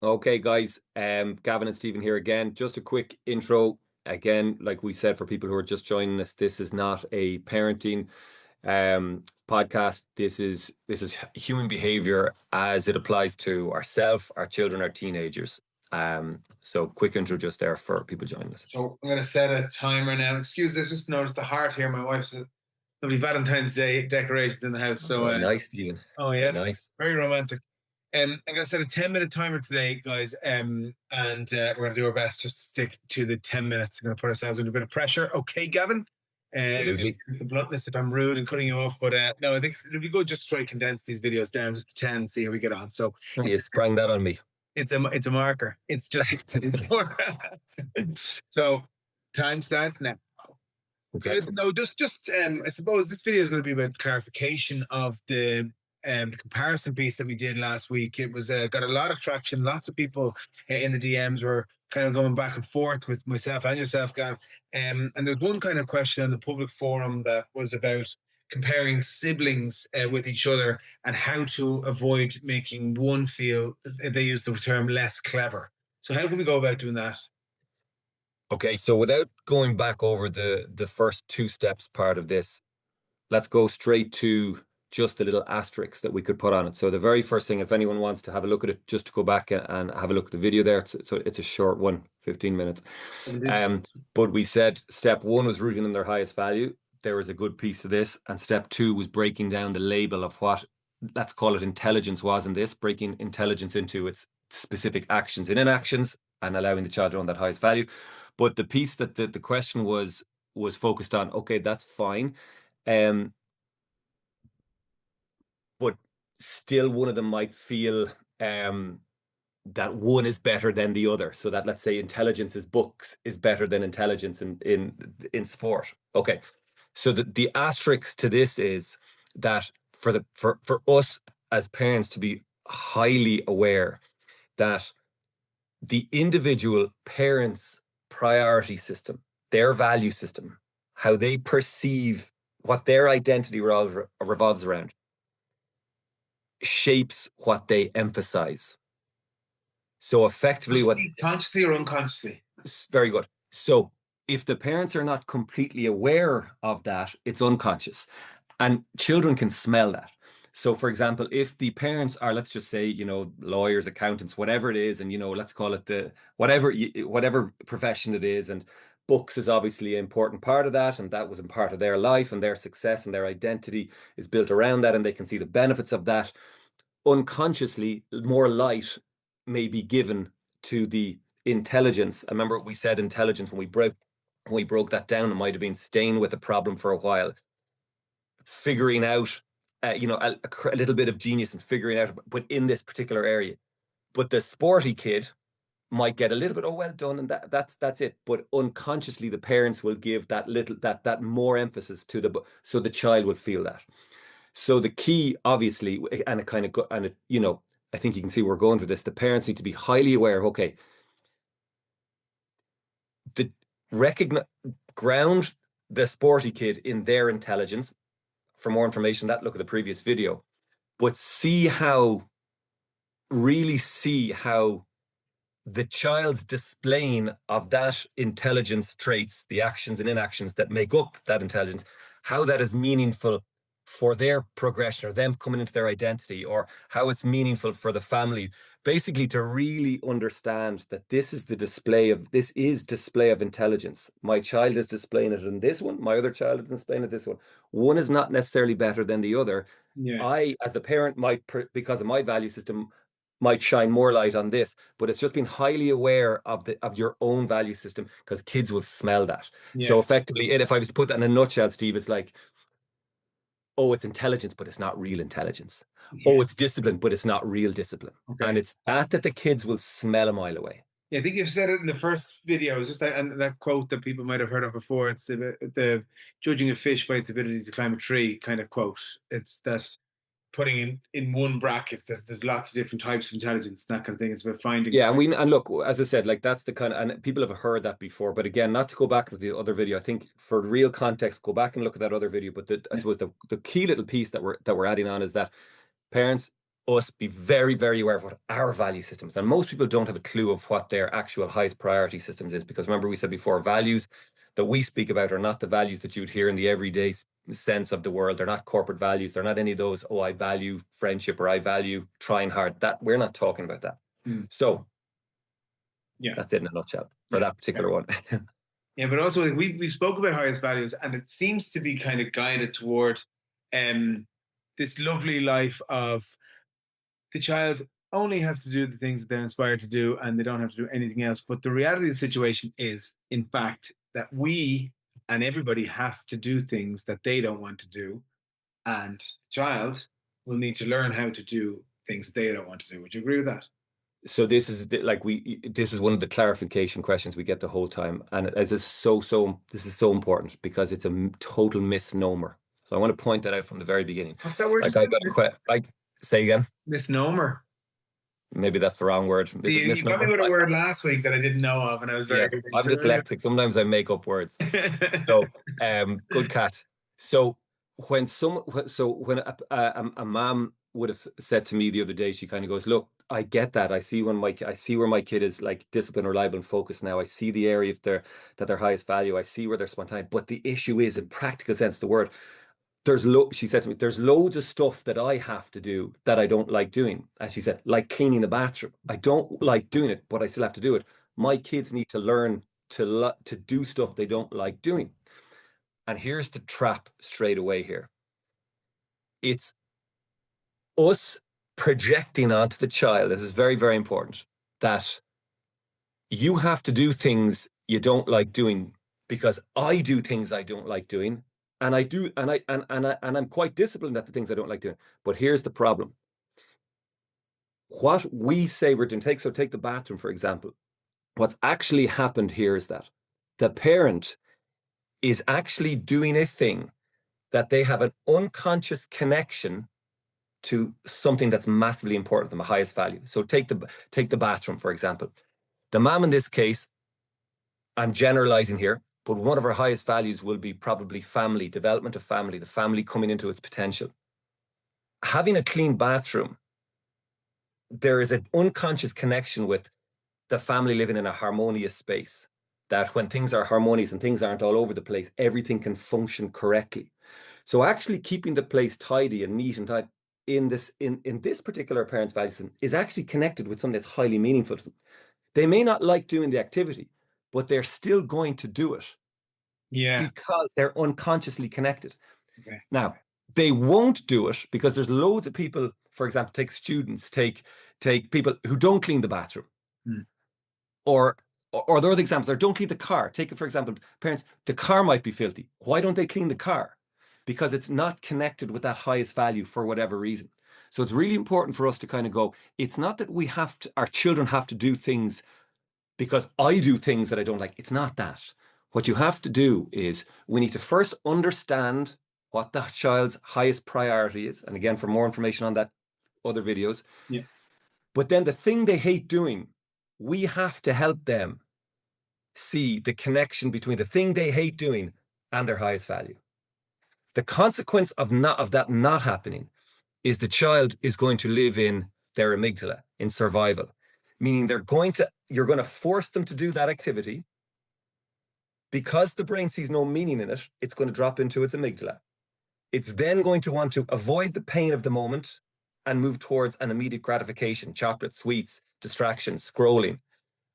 Okay, guys, Gavin and Stephen here again. Just a quick intro. Again, like we said, for people who are just joining us, this is not a parenting podcast. This is human behavior as it applies to ourselves, our children, our teenagers. So quick intro just there for people joining us. So I'm going to set a timer now. Excuse, I just noticed the heart here. My wife's lovely Valentine's Day decorations in the house. So, Nice, Stephen. oh yes, Nice. very romantic. I'm going to set a 10-minute timer today, guys. And we're going to do our best just to stick to the 10 minutes. We're going to put ourselves under a bit of pressure. Okay, Gavin. Absolutely. The bluntness if I'm rude and cutting you off, but no, I think it'll be good just to try to condense these videos down just to 10 and see how we get on. So You sprang that on me. it's a marker. It's just so time starts now. So Okay. no, just I suppose this video is going to be about clarification of the comparison piece that we did last week. It was got a lot of traction. Lots of people in the DMs were kind of going back and forth with myself and yourself, Gav. And there's one kind of question on the public forum that was about comparing siblings with each other and how to avoid making one feel, they use the term, less clever. So how can we go about doing that? Okay, so without going back over the first two steps part of this, let's go straight to just the little asterisks that we could put on it. So the very first thing, if anyone wants to have a look at it, just to go back and have a look at the video there. It's a short one, 15 minutes. But we said step one was rooting in their highest value. There was a good piece of this. And step two was breaking down the label of what, let's call it, intelligence was in this, breaking intelligence into its specific actions and inactions and allowing the child to own that highest value. But the piece that the question was focused on, okay, that's fine. But still one of them might feel that one is better than the other. So that, let's say, intelligence is books is better than intelligence in sport. Okay. So the asterisk to this is that for us as parents to be highly aware that the individual parents' priority system, their value system, how they perceive what their identity revolves around, shapes what they emphasize. So effectively, Consciously or unconsciously? very good. So if the parents are not completely aware of that, it's unconscious, and children can smell that. So, for example, if the parents are, let's just say, lawyers, accountants, whatever it is, and let's call it the whatever profession it is, and books is obviously an important part of that, and that was a part of their life, and their success and their identity is built around that, and they can see the benefits of that. Unconsciously, more light may be given to the intelligence. I remember we said intelligence when we broke that down. It might have been staying with a problem for a while, figuring out, a little bit of genius and figuring out, but in this particular area. But the sporty kid might get a little bit, oh, well done, and that's it. But unconsciously, the parents will give that more emphasis to so the child would feel that. So the key, obviously, and it kind of go, and it, I think you can see where we're going with this. The parents need to be highly aware of, okay, the ground the sporty kid in their intelligence. For more information, look at the previous video, but really see how the child's displaying of that intelligence traits, the actions and inactions that make up that intelligence, how that is meaningful for their progression or them coming into their identity, or how it's meaningful for the family. Basically, to really understand that this is display of intelligence. My child is displaying it in this one. My other child is displaying it this one. One is not necessarily better than the other. Yeah. I, as the parent, might, because of my value system, might shine more light on this, but it's just being highly aware of your own value system, because kids will smell that. Yeah. So effectively, if I was to put that in a nutshell, Steve, it's like, oh, it's intelligence, but it's not real intelligence. Yeah. Oh, it's discipline, but it's not real discipline. Okay. And it's that the kids will smell a mile away. Yeah, I think you've said it in the first video. It's just and that quote that people might have heard of before. It's the judging a fish by its ability to climb a tree kind of quote. It's that putting in one bracket. There's lots of different types of intelligence, that kind of thing. It's about finding. Yeah, and look, as I said, like that's the kind of, and people have heard that before. But again, not to go back to the other video. I think for real context, go back and look at that other video. But I suppose the key little piece that we're adding on is that parents us be very, very aware of what our value systems. And most people don't have a clue of what their actual highest priority systems is, because remember we said before, values that we speak about are not the values that you'd hear in the everyday sense of the world. They're not corporate values. They're not any of those, oh, I value friendship or I value trying hard. That we're not talking about that. So yeah, that's it in a nutshell for that particular one. Yeah, but also like, we spoke about highest values, and it seems to be kind of guided toward this lovely life of the child only has to do the things that they're inspired to do, and they don't have to do anything else. But the reality of the situation is, in fact, that we and everybody have to do things that they don't want to do, and child will need to learn how to do things they don't want to do. Would you agree with that? So this is like this is one of the clarification questions we get the whole time, and this is so important because it's a total misnomer. So I want to point that out from the very beginning. What's that word? Like I got like say again. Misnomer. Maybe that's the wrong word. Is it You got me misnomer? with a word last week that I didn't know of, and I was very good. I'm dyslexic. Sometimes I make up words. So, good cat. So when a mom would have said to me the other day, she kind of goes, "Look, I get that. I see where my kid is like disciplined, reliable, and focused now. I see the area of their highest value. I see where they're spontaneous. But the issue is, in practical sense of the word, she said to me, there's loads of stuff that I have to do that I don't like doing. And she said, like cleaning the bathroom. I don't like doing it, but I still have to do it. My kids need to learn to do stuff they don't like doing." And here's the trap straight away here. It's us projecting onto the child. This is very, very important, that you have to do things you don't like doing because I do things I don't like doing. And I'm quite disciplined at the things I don't like doing. But here's the problem. What we say we're doing, take the bathroom, for example. What's actually happened here is that the parent is actually doing a thing that they have an unconscious connection to something that's massively important to them, a highest value. So take the bathroom, for example. The mom in this case, I'm generalizing here, but one of her highest values will be probably family, development of family, the family coming into its potential. Having a clean bathroom, there is an unconscious connection with the family living in a harmonious space, that when things are harmonious and things aren't all over the place, everything can function correctly. So actually keeping the place tidy and neat and tight in this particular parent's value system is actually connected with something that's highly meaningful to them. They may not like doing the activity, but they're still going to do it. Yeah. Because they're unconsciously connected. Okay. Now, they won't do it because there's loads of people, for example, take students, take people who don't clean the bathroom. Or the other examples are don't clean the car. Take it, for example, parents, the car might be filthy. Why don't they clean the car? Because it's not connected with that highest value for whatever reason. So it's really important for us to kind of go, it's not that our children have to do things because I do things that I don't like. It's not that. What you have to do is we need to first understand what the child's highest priority is. And again, for more information on that, other videos. Yeah. But then the thing they hate doing, we have to help them see the connection between the thing they hate doing and their highest value. The consequence of that not happening is the child is going to live in their amygdala, in survival, meaning you're going to force them to do that activity. Because the brain sees no meaning in it, it's going to drop into its amygdala. It's then going to want to avoid the pain of the moment and move towards an immediate gratification, chocolate, sweets, distraction, scrolling.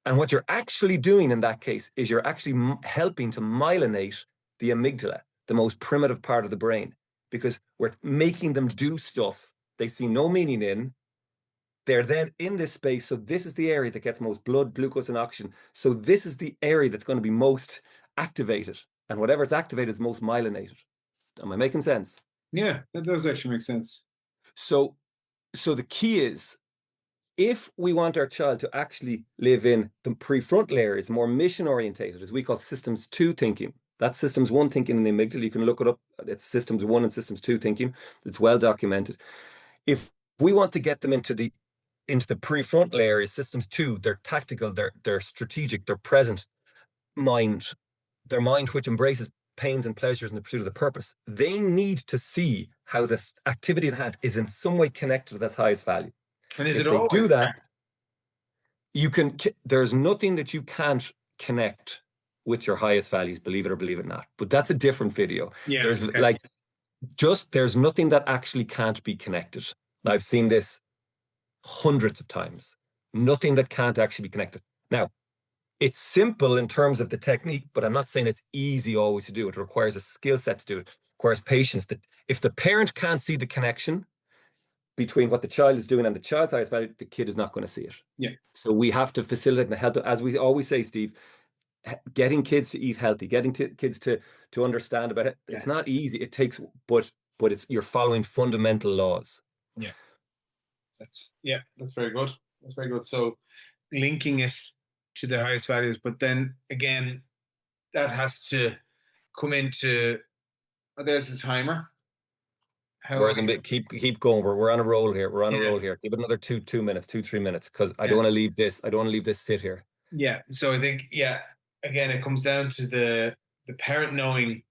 And what you're actually doing in that case is you're actually helping to myelinate the amygdala, the most primitive part of the brain, because we're making them do stuff they see no meaning in. They're then in this space. So this is the area that gets most blood, glucose, and oxygen. So this is the area that's going to be most activated. And whatever it's activated is most myelinated. Am I making sense? Yeah, that does actually make sense. So the key is, if we want our child to actually live in the prefrontal areas, more mission orientated, as we call systems 2 thinking. That's systems 1 thinking in the amygdala. You can look it up. It's systems 1 and systems 2 thinking. It's well documented. If we want to get them into the prefrontal areas, systems 2, they're tactical, they're strategic, they're present mind, their mind which embraces pains and pleasures in the pursuit of the purpose, they need to see how the activity at hand is in some way connected to this highest value. And is If it they always do that, there's nothing that you can't connect with your highest values, believe it or believe it not. But that's a different video. Yeah. There's Okay. there's nothing that actually can't be connected. I've seen this hundreds of times. Nothing that can't actually be connected. Now, it's simple in terms of the technique, but I'm not saying it's easy always to do. It requires a skill set to do it. It requires patience. That if the parent can't see the connection between what the child is doing and the child's highest value, the kid is not going to see it. Yeah. So we have to facilitate and help, as we always say, Steve, getting kids to eat healthy, getting kids to understand about it. It's not easy. It takes, but you're following fundamental laws. Yeah. That's very good. That's very good. So linking it to the highest values, but then again, that has to come into. Oh, there's the timer. We're gonna keep going. We're on a roll here. We're on a roll here. Give it another 2 minutes, 3 minutes, because I don't want to leave this. I don't want to leave this sit here. Yeah. So I think again, it comes down to the parent knowing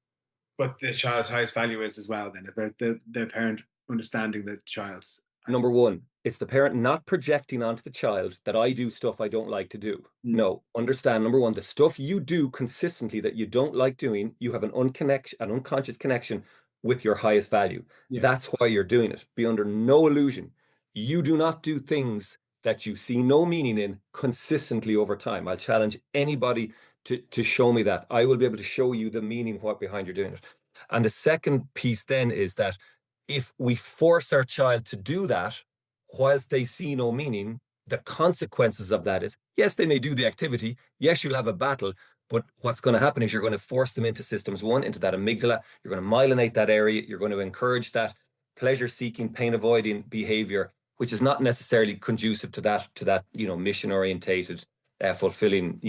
what the child's highest value is as well. Then about the parent understanding the child's. Number one, it's the parent not projecting onto the child that I do stuff I don't like to do. No, understand, number one, the stuff you do consistently that you don't like doing, you have an unconscious connection with your highest value. That's why you're doing it. Be under no illusion. You do not do things that you see no meaning in consistently over time. I'll challenge anybody to show me that. I will be able to show you the meaning behind you're doing it. And the second piece then is that if we force our child to do that, whilst they see no meaning, the consequences of that is, yes, they may do the activity. Yes, you'll have a battle. But what's going to happen is you're going to force them into systems one, into that amygdala. You're going to myelinate that area. You're going to encourage that pleasure-seeking, pain-avoiding behavior, which is not necessarily conducive to that mission-orientated, fulfilling,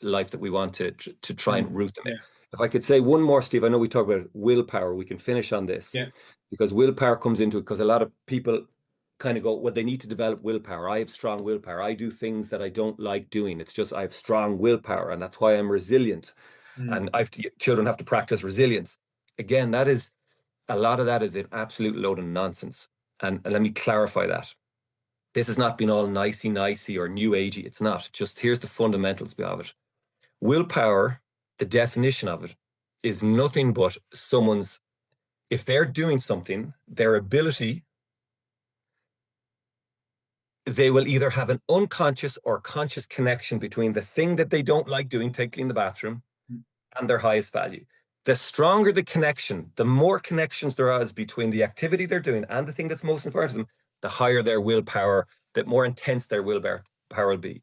life that we want to try and root them in. If I could say one more, Steve, I know we talked about willpower. We can finish on this. Because willpower comes into it, because a lot of people kind of go, well, they need to develop willpower. I have strong willpower. I do things that I don't like doing. It's just I have strong willpower, and that's why I'm resilient. And children have to practice resilience. Again, a lot of that is an absolute load of nonsense. And let me clarify that. This has not been all nicey or new agey. It's not. Just here's the fundamentals of it. Willpower, the definition of it, is nothing but if they're doing something, their ability, they will either have an unconscious or conscious connection between the thing that they don't like doing, take clean the bathroom, and their highest value. The stronger the connection, the more connections there is between the activity they're doing and the thing that's most important to them, the higher their willpower, the more intense their willpower will be.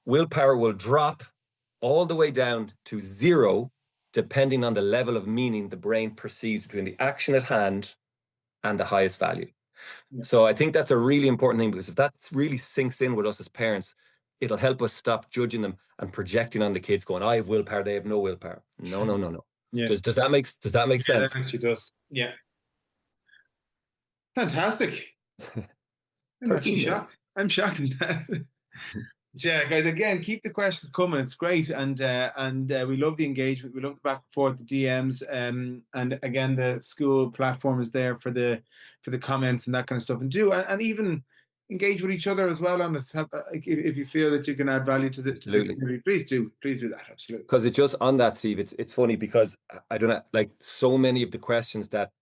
Willpower will drop all the way down to zero, depending on the level of meaning the brain perceives between the action at hand and the highest value. So I think that's a really important thing, because if that really sinks in with us as parents, it'll help us stop judging them and projecting on the kids going, I have willpower, they have no willpower. No. Does that make sense? That actually does. Yeah. Fantastic. I'm actually shocked. I'm shocked at that. Yeah, guys, again, keep the questions coming. It's great. And we love the engagement. We love the back and forth, the DMs. And again, the school platform is there for the comments and that kind of stuff. And even engage with each other as well on this. If you feel that you can add value to the community, please do that. Absolutely. Because it's just on that, Steve, it's funny, because I don't know, like, so many of the questions that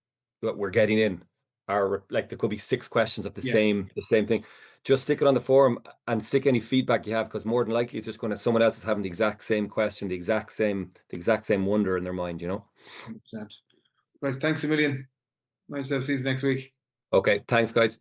we're getting in are like, there could be 6 questions of the same thing. Just stick it on the forum and stick any feedback you have, because more than likely it's just going to, someone else is having the exact same question, the exact same wonder in their mind, 100%. Guys, thanks a million. Nice to see you next week. Okay, thanks, guys.